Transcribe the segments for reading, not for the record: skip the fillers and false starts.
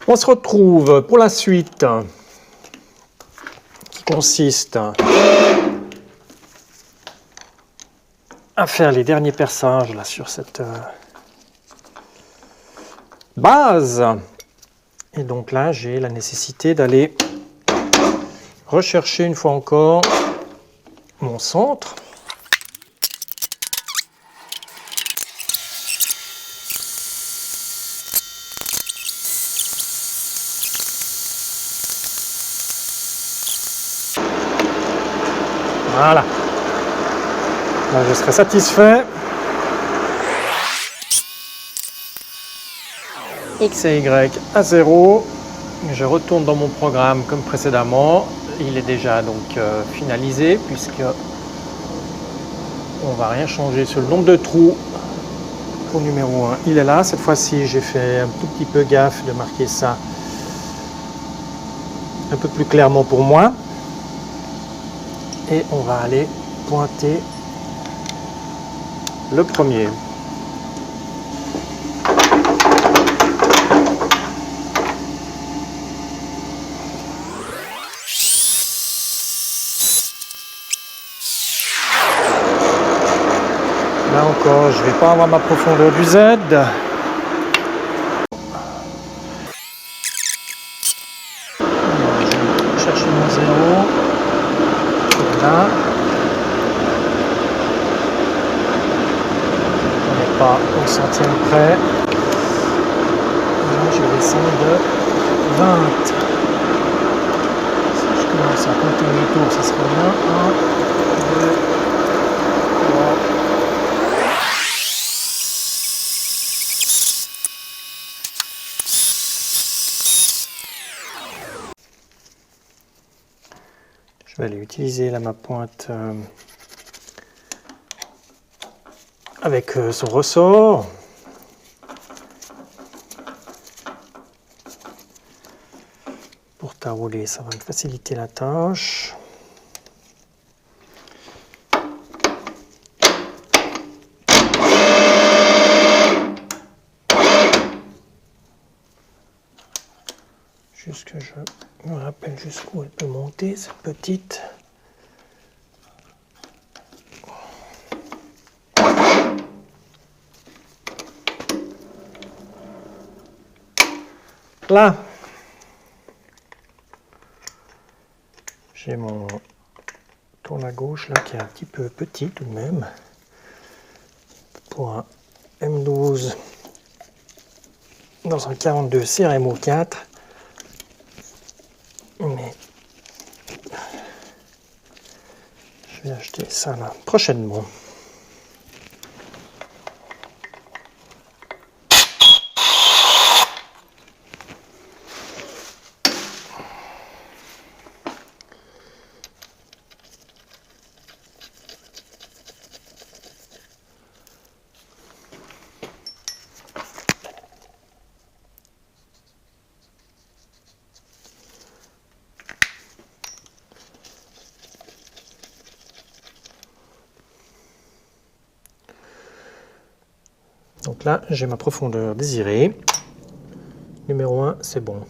On se retrouve pour la suite qui consiste à faire les derniers perçages là, sur cette base. Et donc là, j'ai la nécessité d'aller rechercher une fois encore mon centre. Voilà. Là, je serai satisfait. X et Y à 0. Je retourne dans mon programme comme précédemment. Il est déjà donc finalisé puisque on ne va rien changer sur le nombre de trous. Trou numéro 1, il est là. Cette fois-ci, j'ai fait un tout petit peu gaffe de marquer ça un peu plus clairement pour moi. Et on va aller pointer le premier. Là encore, je ne vais pas avoir ma profondeur du Z. Chercher mon 0. Là. On n'est pas au centième près. Là, je vais descendre de 20. Si je commence à compter mes tours, ça serait bien. 1, 2, 3. Je vais aller utiliser là ma pointe avec son ressort. Pour tarouler, ça va me faciliter la tâche. Juste que je me rappelle jusqu'où elle peut monter, cette petite. Là, j'ai mon tourne à gauche là qui est un petit peu petit tout de même pour un M12 dans un 42 CRMO 4. Mais je vais acheter ça là prochainement. Donc là, j'ai ma profondeur désirée. Numéro 1, c'est bon.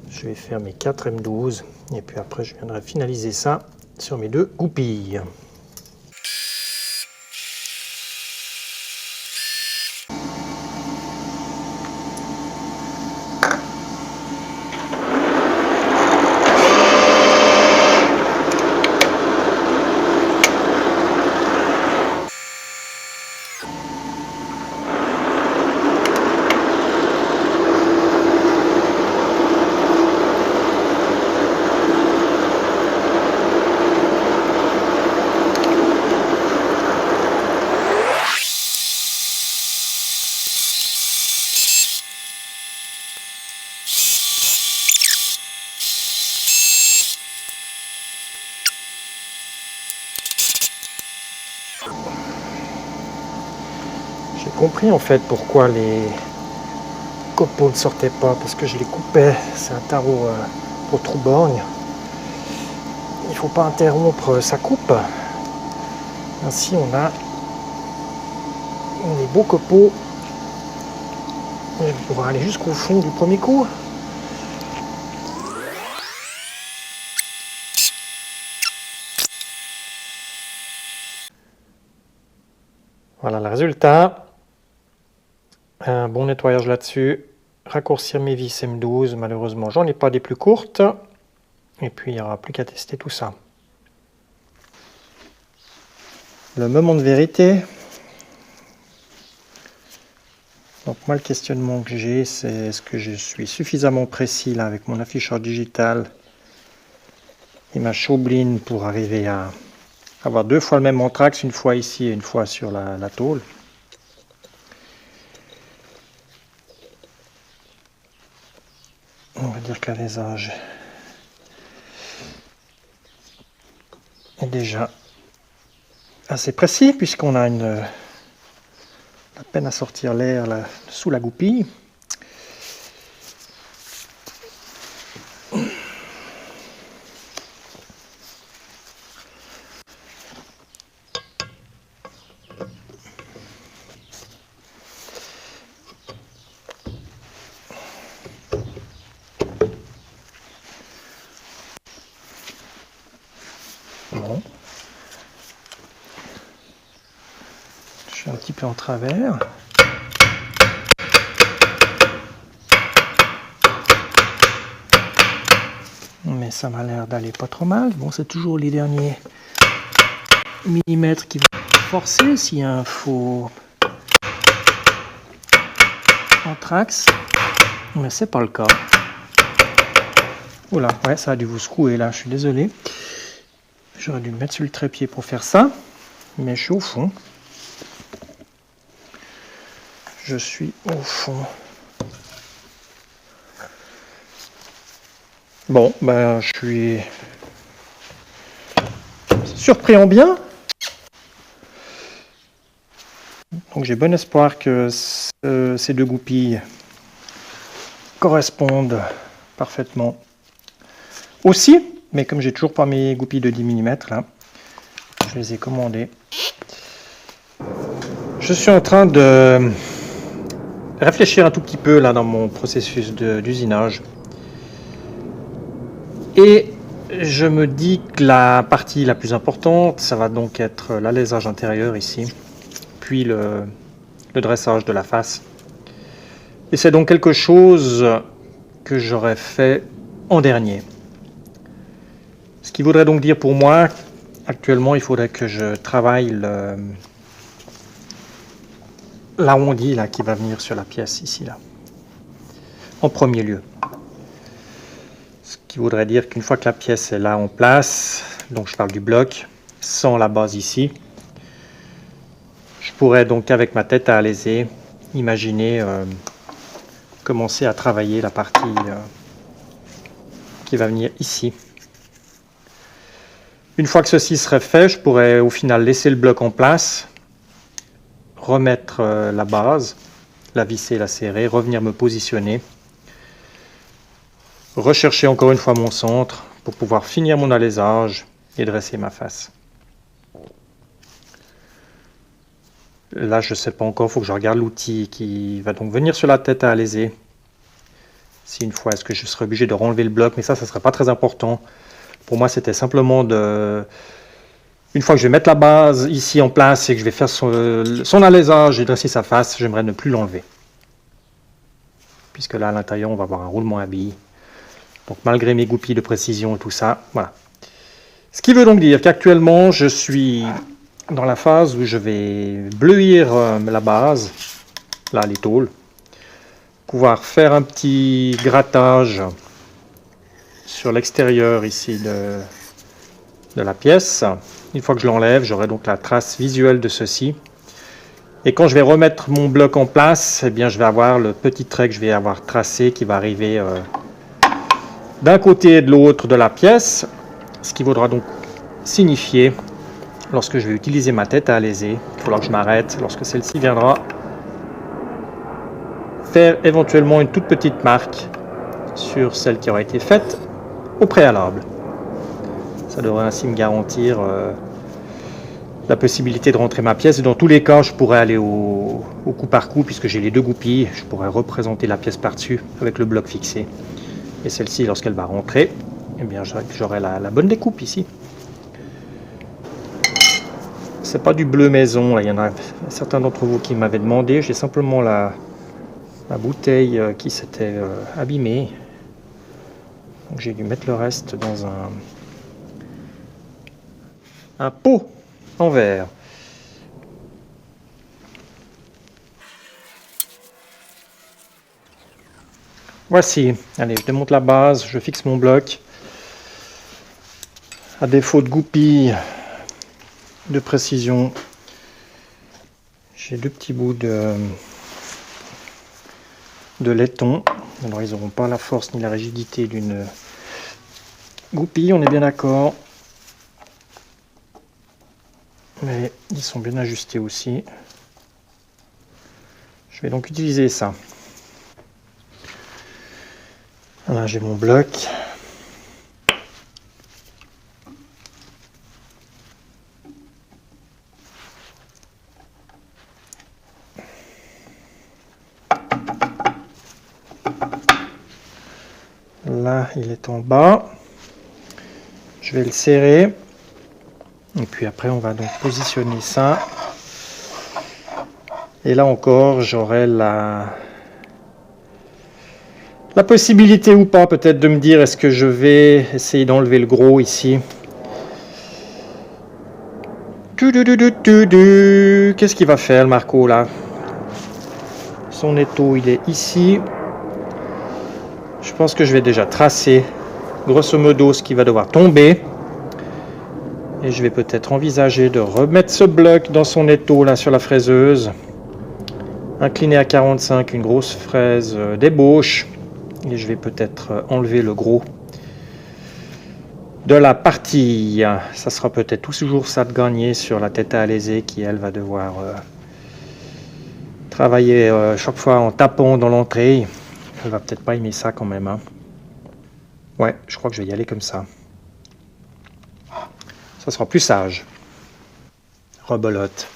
Je vais faire mes 4 M12 et puis après, je viendrai finaliser ça sur mes 2 goupilles. J'ai compris en fait pourquoi les copeaux ne sortaient pas, parce que je les coupais. C'est un tarot pour trou-borgne. Il ne faut pas interrompre sa coupe. Ainsi on a des beaux copeaux Je vais pouvoir aller jusqu'au fond du premier coup. Voilà le résultat. Un bon nettoyage là-dessus. Raccourcir mes vis M12. Malheureusement, j'en ai pas des plus courtes. Et puis, il n'y aura plus qu'à tester tout ça. Le moment de vérité. Donc moi, le questionnement que j'ai, c'est est-ce que je suis suffisamment précis là avec mon afficheur digital et ma Showbline pour arriver à avoir 2 fois le même anthrax, une fois ici et une fois sur la tôle. On va dire que l'alésage est déjà assez précis puisqu'on a à peine à sortir l'air sous la goupille. Bon. Je suis un petit peu en travers. Mais ça m'a l'air d'aller pas trop mal. Bon, c'est toujours les derniers millimètres qui vont forcer s'il y a un faux anthrax. Mais c'est pas le cas. Oula, ouais, ça a dû vous secouer là, je suis désolé. J'aurais dû me mettre sur le trépied pour faire ça. Mais je suis au fond. Je suis au fond. Bon, ben, je suis surpris en bien. Donc j'ai bon espoir que ces 2 goupilles correspondent parfaitement aussi. Mais comme j'ai toujours pas mes goupilles de 10 mm là, je les ai commandées. Je suis en train de réfléchir un tout petit peu là dans mon processus d'usinage. Et je me dis que la partie la plus importante, ça va donc être l'alésage intérieur ici, puis le dressage de la face. Et c'est donc quelque chose que j'aurais fait en dernier. Ce qui voudrait donc dire pour moi, actuellement, il faudrait que je travaille l'arrondi là qui va venir sur la pièce ici là, en premier lieu. Ce qui voudrait dire qu'une fois que la pièce est là en place, donc je parle du bloc, sans la base ici, je pourrais donc avec ma tête à alaiser, imaginer commencer à travailler la partie qui va venir ici. Une fois que ceci serait fait, je pourrais au final laisser le bloc en place, remettre la base, la visser, la serrer, revenir me positionner, rechercher encore une fois mon centre pour pouvoir finir mon alésage et dresser ma face. Là, je ne sais pas encore, il faut que je regarde l'outil qui va donc venir sur la tête à alaiser. Si une fois, est-ce que je serai obligé de renlever le bloc, mais ça ne serait pas très important. Pour moi, c'était simplement de... Une fois que je vais mettre la base ici en place et que je vais faire son alésage et dresser sa face, j'aimerais ne plus l'enlever. Puisque là, à l'intérieur, on va avoir un roulement à billes. Donc, malgré mes goupilles de précision et tout ça, voilà. Ce qui veut donc dire qu'actuellement, je suis dans la phase où je vais bleuir la base, là, les tôles, pouvoir faire un petit grattage sur l'extérieur ici de la pièce. Une fois que je l'enlève, j'aurai donc la trace visuelle de ceci. Et quand je vais remettre mon bloc en place, eh bien, je vais avoir le petit trait que je vais avoir tracé qui va arriver d'un côté et de l'autre de la pièce, ce qui vaudra donc signifier, lorsque je vais utiliser ma tête à alaiser, il faudra que je m'arrête lorsque celle-ci viendra faire éventuellement une toute petite marque sur celle qui aura été faite au préalable. Ça devrait ainsi me garantir la possibilité de rentrer ma pièce. Dans tous les cas, je pourrais aller au coup par coup, puisque j'ai les deux goupilles. Je pourrais représenter la pièce par-dessus avec le bloc fixé. Et celle-ci, lorsqu'elle va rentrer, eh bien, j'aurai la bonne découpe ici. C'est pas du bleu maison, là. Il y en a certains d'entre vous qui m'avaient demandé. J'ai simplement la bouteille qui s'était abîmée. Donc j'ai dû mettre le reste dans un pot en verre. Voici, allez, je démonte la base, je fixe mon bloc. À défaut de goupilles de précision, j'ai deux petits bouts de laiton. Alors ils n'auront pas la force ni la rigidité d'une goupille, on est bien d'accord. Mais ils sont bien ajustés aussi. Je vais donc utiliser ça. Voilà, j'ai mon bloc. Là, il est en bas. Je vais le serrer. Et puis après, on va donc positionner ça. Et là encore, j'aurai la possibilité ou pas peut-être de me dire est-ce que je vais essayer d'enlever le gros ici. Qu'est-ce qu'il va faire le Marco là? Son étau il est ici. Je pense que je vais déjà tracer grosso modo ce qui va devoir tomber. Et je vais peut-être envisager de remettre ce bloc dans son étau là sur la fraiseuse. Incliné à 45, une grosse fraise d'ébauche. Et je vais peut-être enlever le gros de la partie. Ça sera peut-être toujours ça de gagner sur la tête à alésé qui elle va devoir travailler chaque fois en tapant dans l'entrée. Elle va peut-être pas aimer ça quand même. Hein. Ouais, je crois que je vais y aller comme ça. Ça sera plus sage. Rebelote.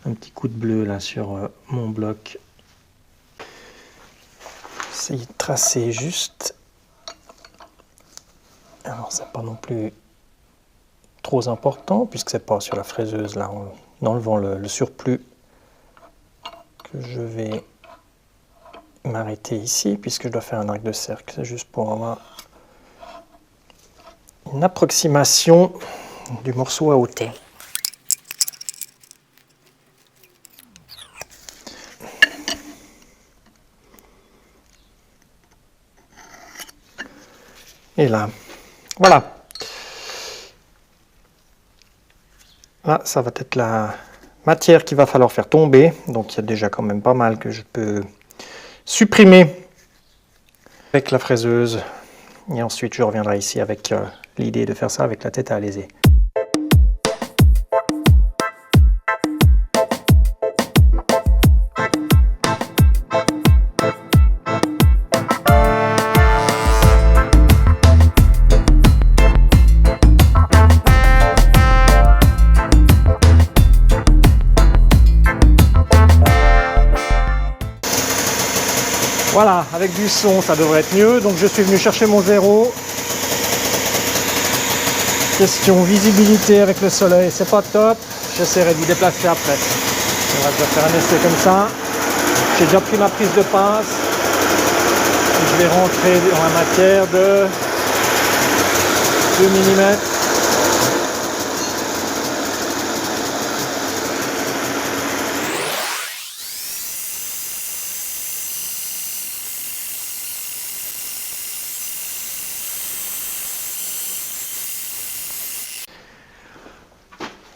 Un petit coup de bleu là sur mon bloc. Essayer de tracer juste. Alors c'est pas non plus trop important puisque c'est pas sur la fraiseuse là en enlevant le surplus que je vais m'arrêter ici puisque je dois faire un arc de cercle. C'est juste pour avoir une approximation du morceau à ôter. Et là, voilà. Là, ça va être la matière qu'il va falloir faire tomber. Donc, il y a déjà quand même pas mal que je peux supprimer avec la fraiseuse. Et ensuite, je reviendrai ici avec l'idée de faire ça avec la tête à alésé. Voilà, avec du son, ça devrait être mieux. Donc je suis venu chercher mon zéro. Question visibilité avec le soleil, c'est pas top. J'essaierai de vous déplacer après. On va déjà faire un essai comme ça. J'ai déjà pris ma prise de pince. Et je vais rentrer dans la matière de 2 mm.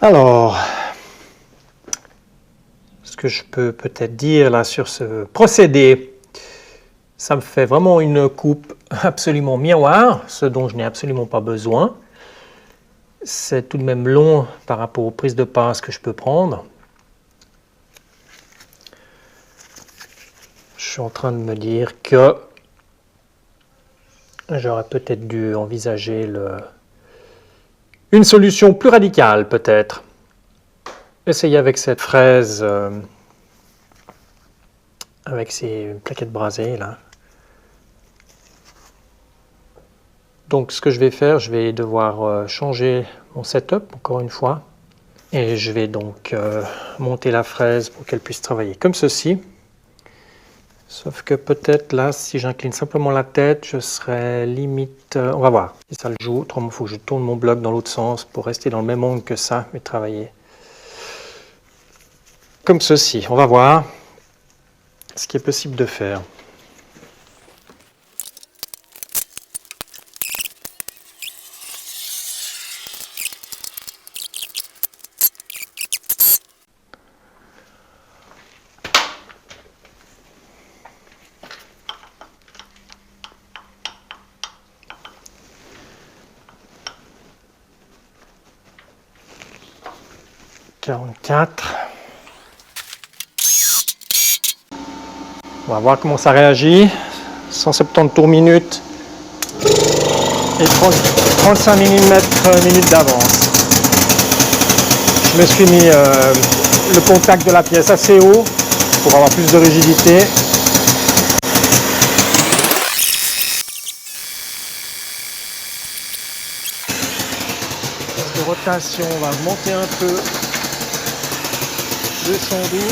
Alors, ce que je peux peut-être dire là sur ce procédé, ça me fait vraiment une coupe absolument miroir, ce dont je n'ai absolument pas besoin. C'est tout de même long par rapport aux prises de pince que je peux prendre. Je suis en train de me dire que j'aurais peut-être dû envisager une solution plus radicale peut-être. essayer avec cette fraise, avec ces plaquettes brasées là. Donc ce que je vais faire, je vais devoir changer mon setup encore une fois. Et je vais donc monter la fraise pour qu'elle puisse travailler comme ceci. Sauf que peut-être là, si j'incline simplement la tête, je serai limite... on va voir si ça le joue. Autrement, il faut que je tourne mon bloc dans l'autre sens pour rester dans le même angle que ça, mais travailler comme ceci. On va voir ce qui est possible de faire. On va voir comment ça réagit. 170 tours minute et 35 minutes d'avance. Je me suis mis le contact de la pièce assez haut pour avoir plus de rigidité. De rotation, on va monter un peu. 212.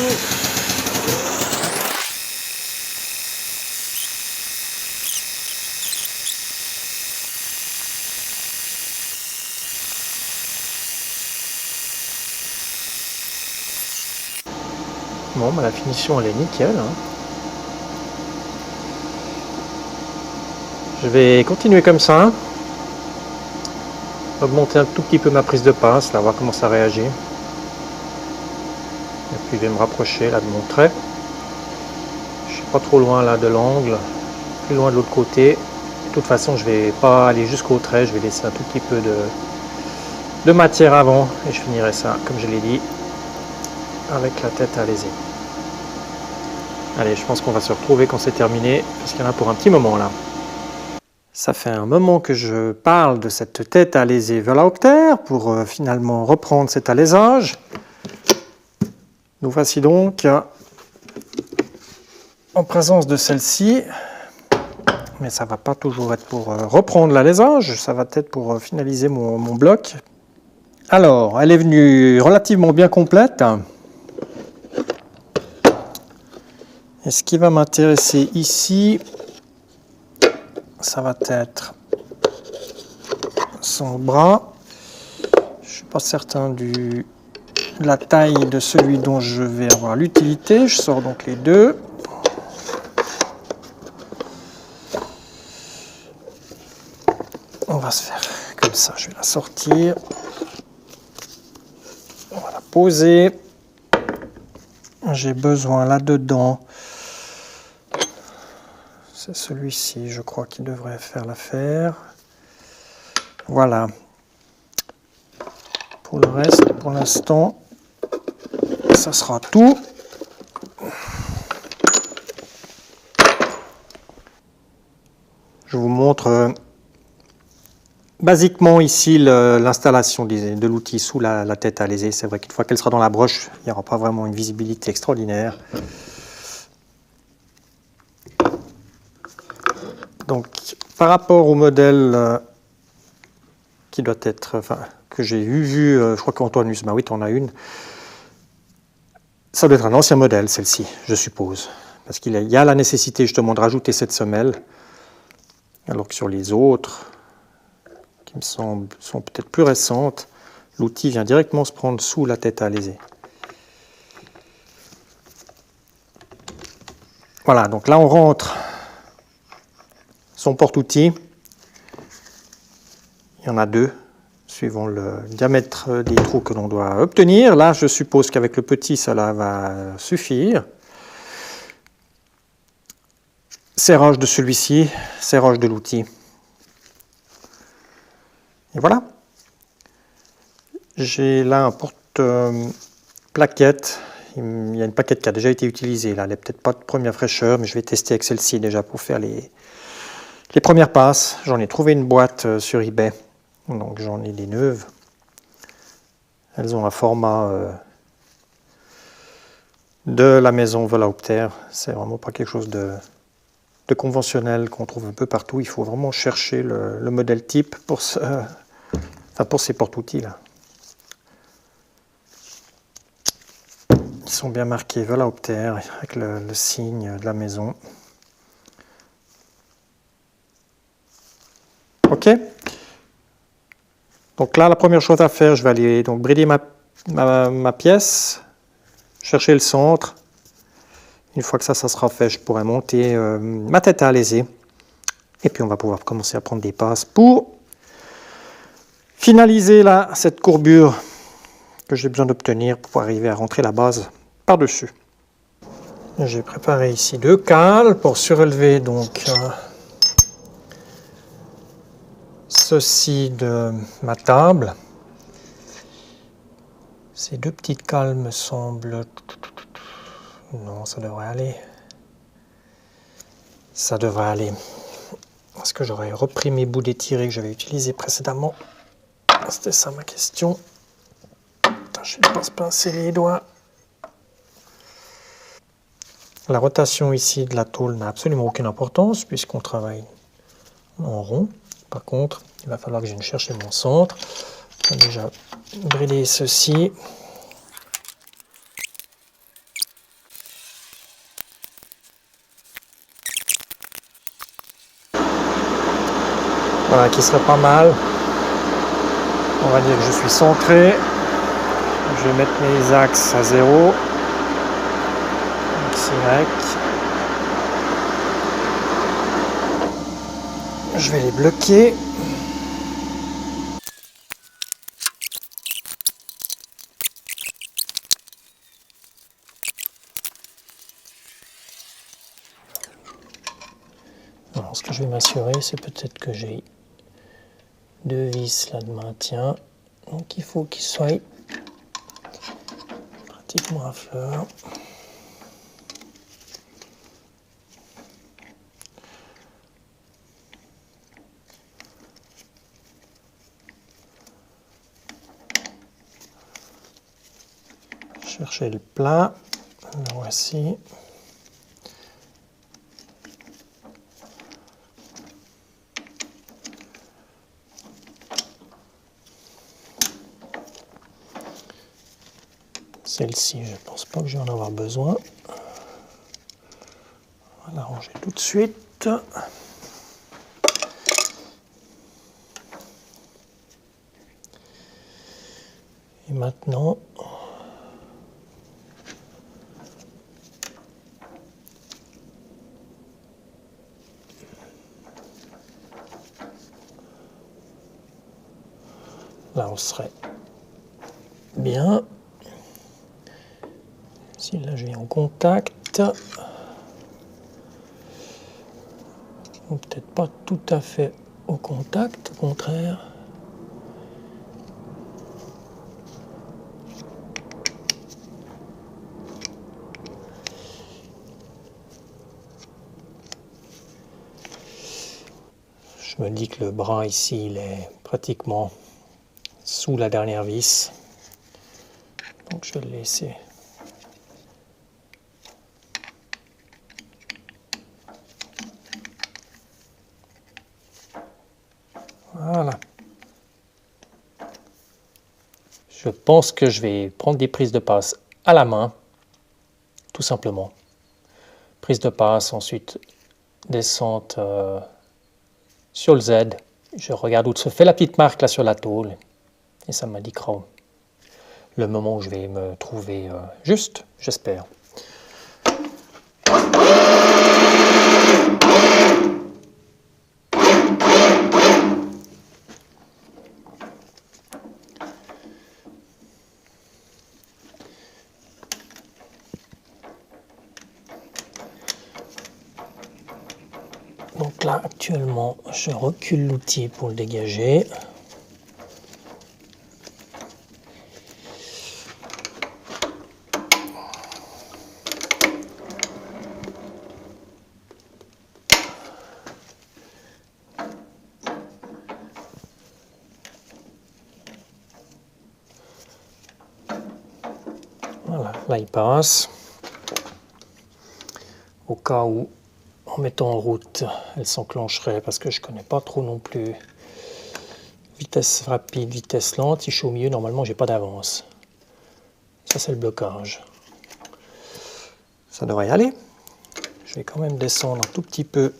Bon, bah, la finition elle est nickel. Hein. Je vais continuer comme ça. Augmenter un tout petit peu ma prise de passe, là, voir comment ça réagit. Et puis je vais me rapprocher là de mon trait. Je suis pas trop loin là de l'angle, plus loin de l'autre côté. De toute façon, je vais pas aller jusqu'au trait, je vais laisser un tout petit peu de matière avant et je finirai ça, comme je l'ai dit, avec la tête alésée. Allez, je pense qu'on va se retrouver quand c'est terminé, parce qu'il y en a pour un petit moment là. Ça fait un moment que je parle de cette tête alésée Velocter pour finalement reprendre cet alésage. Nous voici donc en présence de celle-ci, mais ça ne va pas toujours être pour reprendre l'alésage, ça va être pour finaliser mon bloc. Alors, elle est venue relativement bien complète. Et ce qui va m'intéresser ici, ça va être son bras. Je ne suis pas certain de la taille de celui dont je vais avoir l'utilité. Je sors donc les deux. On va se faire comme ça. Je vais la sortir. On va la poser. J'ai besoin là-dedans. C'est celui-ci, je crois, qui devrait faire l'affaire. Voilà. Pour le reste, pour l'instant, ça sera tout. Je vous montre basiquement ici l'installation de l'outil sous la tête alésée. C'est vrai qu'une fois qu'elle sera dans la broche, il n'y aura pas vraiment une visibilité extraordinaire. Donc, par rapport au modèle qui doit être, enfin, que j'ai vu, je crois qu'Antoine Usma, oui, tu en as une. Ça doit être un ancien modèle, celle-ci, je suppose. Parce qu'il y a la nécessité justement de rajouter cette semelle, alors que sur les autres, qui me semblent sont peut-être plus récentes, l'outil vient directement se prendre sous la tête alésée. Voilà, donc là on rentre son porte-outil. Il y en a deux, suivant le diamètre des trous que l'on doit obtenir. Là, je suppose qu'avec le petit, cela va suffire. Serrage de celui-ci, serrage de l'outil. Et voilà. J'ai là un porte-plaquette. Il y a une plaquette qui a déjà été utilisée. Là, elle n'est peut-être pas de première fraîcheur, mais je vais tester avec celle-ci déjà pour faire les premières passes. J'en ai trouvé une boîte sur eBay. Donc j'en ai des neuves. Elles ont un format de la maison Volaopter. C'est vraiment pas quelque chose de conventionnel qu'on trouve un peu partout. Il faut vraiment chercher le modèle type pour, pour ces porte-outils là. Ils sont bien marqués Volaopter avec le signe de la maison. Ok. Donc là, la première chose à faire, je vais aller donc brider ma pièce, chercher le centre. Une fois que ça sera fait, je pourrai monter ma tête à alésé. Et puis on va pouvoir commencer à prendre des passes pour finaliser là, cette courbure que j'ai besoin d'obtenir pour arriver à rentrer la base par-dessus. J'ai préparé ici 2 cales pour surélever donc ceci de ma table. Ces 2 petites cales me semblent... Non, ça devrait aller. Ça devrait aller. Est-ce que j'aurais repris mes bouts d'étiré que j'avais utilisés précédemment? C'était ça ma question. Putain, je ne vais pas se pincer les doigts. La rotation ici de la tôle n'a absolument aucune importance puisqu'on travaille en rond. Par contre, il va falloir que je vienne chercher mon centre. Je vais déjà brider ceci. Voilà, qui serait pas mal. On va dire que je suis centré. Je vais mettre mes axes à 0. X, Y. Je vais les bloquer. Alors, ce que je vais m'assurer, c'est peut-être que j'ai 2 vis là de maintien. Donc il faut qu'ils soient pratiquement à fleur. Chercher le plat. Le voici. Celle-ci, je ne pense pas que je vais en avoir besoin. On va la ranger tout de suite. Et maintenant, là on serait bien. Si là je viens en contact, ou peut-être pas tout à fait au contact, au contraire. Je me dis que le bras ici, il est pratiquement sous la dernière vis. Donc je vais le laisser. Voilà. Je pense que je vais prendre des prises de passe à la main, tout simplement. Prise de passe, ensuite descente sur le Z. Je regarde où se fait la petite marque là sur la tôle et ça m'indiquera le moment où je vais me trouver juste, j'espère. Donc là, actuellement, je recule l'outil pour le dégager. Voilà, là il passe. cas où, en mettant en route, elle s'enclencherait, parce que je ne connais pas trop non plus. Vitesse rapide, vitesse lente, si je suis au milieu, normalement, j'ai pas d'avance. Ça, c'est le blocage. Ça devrait y aller. Je vais quand même descendre un tout petit peu.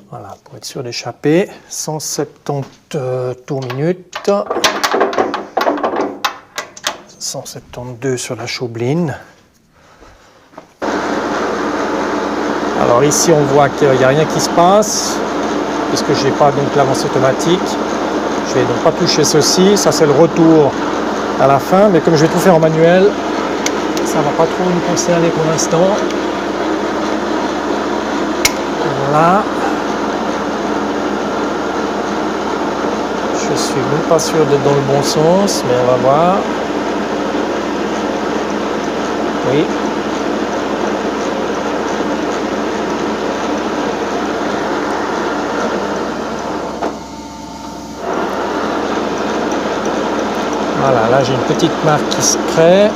Voilà, pour être sûr d'échapper. 170 tours minute. 172 sur la Chaubeline. Alors ici, on voit qu'il n'y a rien qui se passe, puisque je n'ai pas donc l'avance automatique. Je vais donc pas toucher ceci. Ça, c'est le retour à la fin. Mais comme je vais tout faire en manuel, ça ne va pas trop nous concerner pour l'instant. Voilà. Je suis même pas sûr d'être dans le bon sens, mais on va voir. Oui. Voilà, là j'ai une petite marque qui se crée.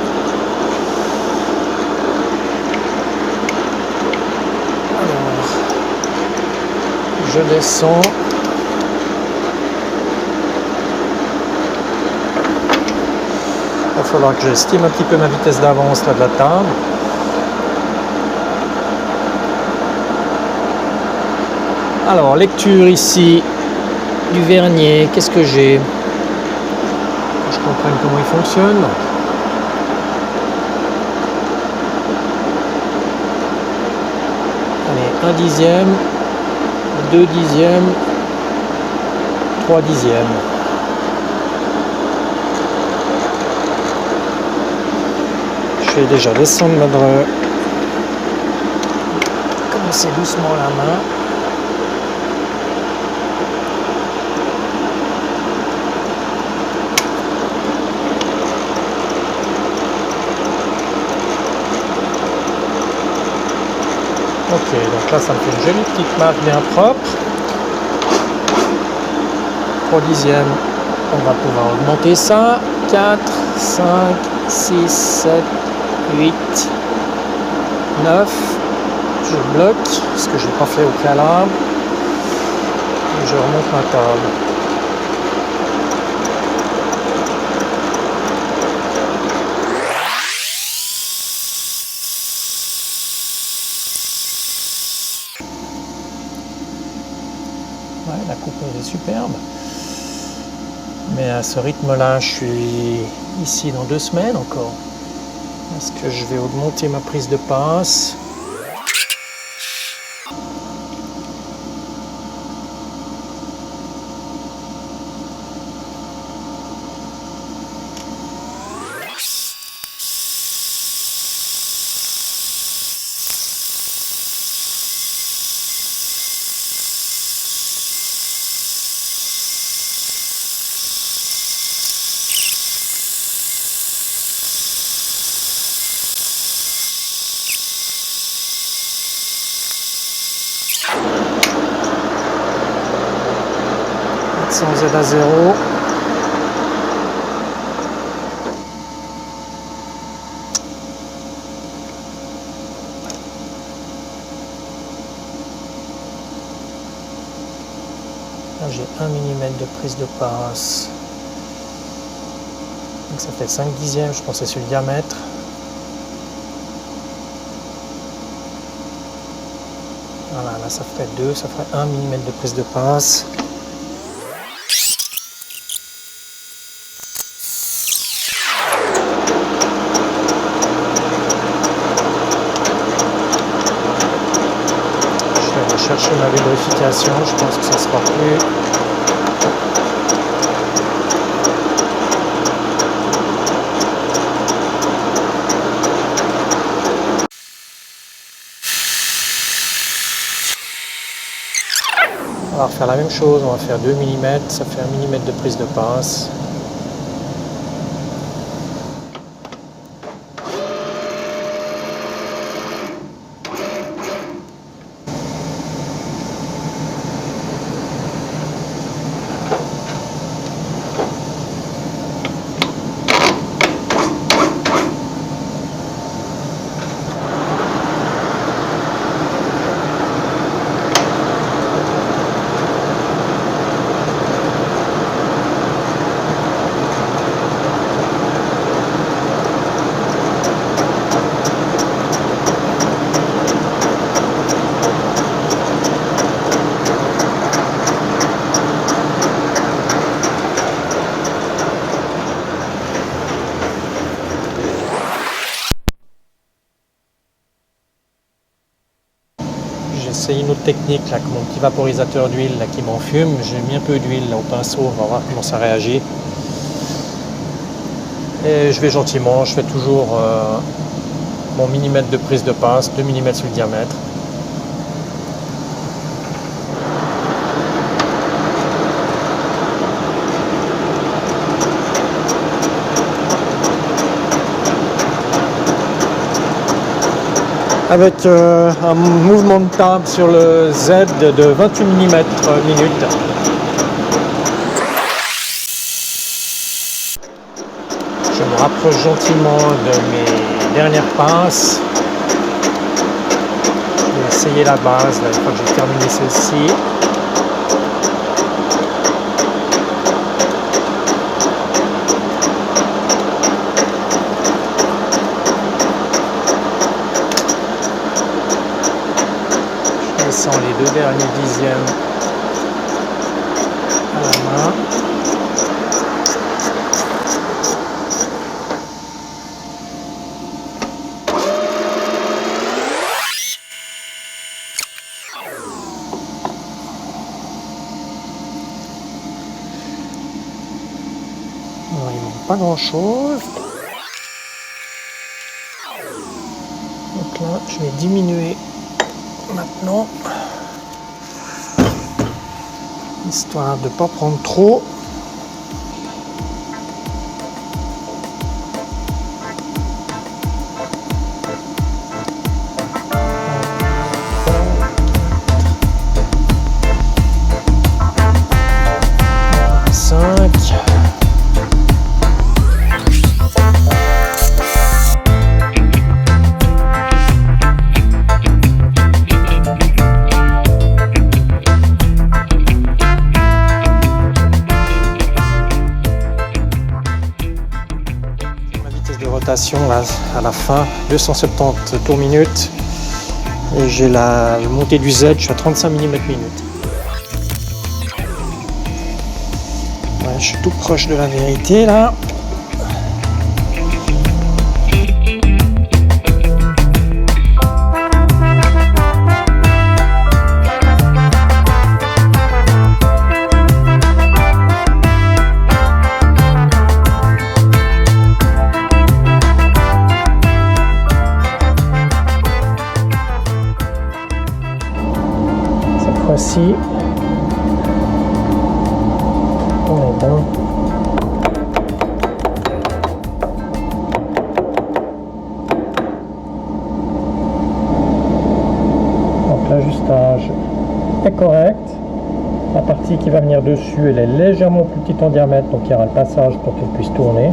Alors, je descends. Il va falloir que j'estime un petit peu ma vitesse d'avance là de la table. Alors, lecture ici du vernier, qu'est-ce que j'ai? Je comprenne comment il fonctionne. Allez, 1 dixième, 2 dixièmes, 3 dixièmes. Je vais déjà descendre ma dreux. Commencer doucement la main. Ok, donc là ça me fait une jolie petite marque bien propre. 3 dixièmes, on va pouvoir augmenter ça. 4, 5, 6, 7, 8, 9. Je bloque, ce que je n'ai pas fait au préalable. Et je remonte ma table. Ouais, la coupeuse est superbe. Mais à ce rythme-là, je suis ici dans 2 semaines encore. Est-ce que je vais augmenter ma prise de passe? Sans Z à 0. Là j'ai 1 mm de prise de passe. Donc ça fait 5 dixièmes, je pensais sur le diamètre. Voilà, là ça fait 2, ça ferait 1 mm de prise de passe. Chercher ma lubrification, je pense que ça sera plus. On va refaire la même chose, on va faire 2 mm, ça fait 1 mm de prise de passe. essayé une autre technique là, avec mon petit vaporisateur d'huile qui m'enfume. J'ai mis un peu d'huile au pinceau, on va voir comment ça réagit. Et je vais gentiment, je fais toujours mon millimètre de prise de pince, 2 mm sur le diamètre. Avec un mouvement de table sur le Z de 28 mm minute. Je me rapproche gentiment de mes dernières pinces. Je vais essayer la base là, une fois que j'ai terminé celle-ci. Je descends les 2 derniers dixièmes à la main. Alors, il ne manque pas grand chose. Donc là, je vais diminuer maintenant, histoire de ne pas prendre trop. Là, à la fin, 270 tours minute, et j'ai la montée du Z, je suis à 35 mm minute. Ouais, je suis tout proche de la vérité là. Voici, on est bon. Donc l'ajustage est correct. La partie qui va venir dessus, elle est légèrement plus petite en diamètre, donc il y aura le passage pour qu'elle puisse tourner.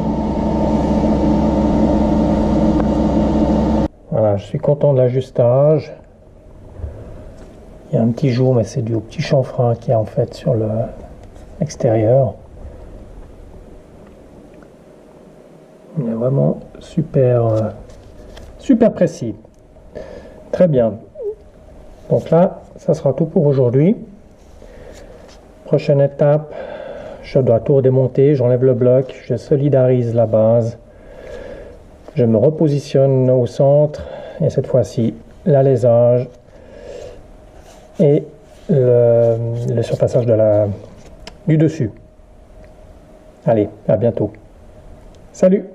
Voilà, je suis content de l'ajustage. Il y a un petit jour, mais c'est dû au petit chanfrein qu'il y a en fait sur l'extérieur. Il est vraiment super, super précis. Très bien. Donc là, ça sera tout pour aujourd'hui. Prochaine étape, je dois tout redémonter. J'enlève le bloc, je solidarise la base. Je me repositionne au centre et cette fois-ci, l'alésage et le surpassage du dessus. Allez, à bientôt. Salut!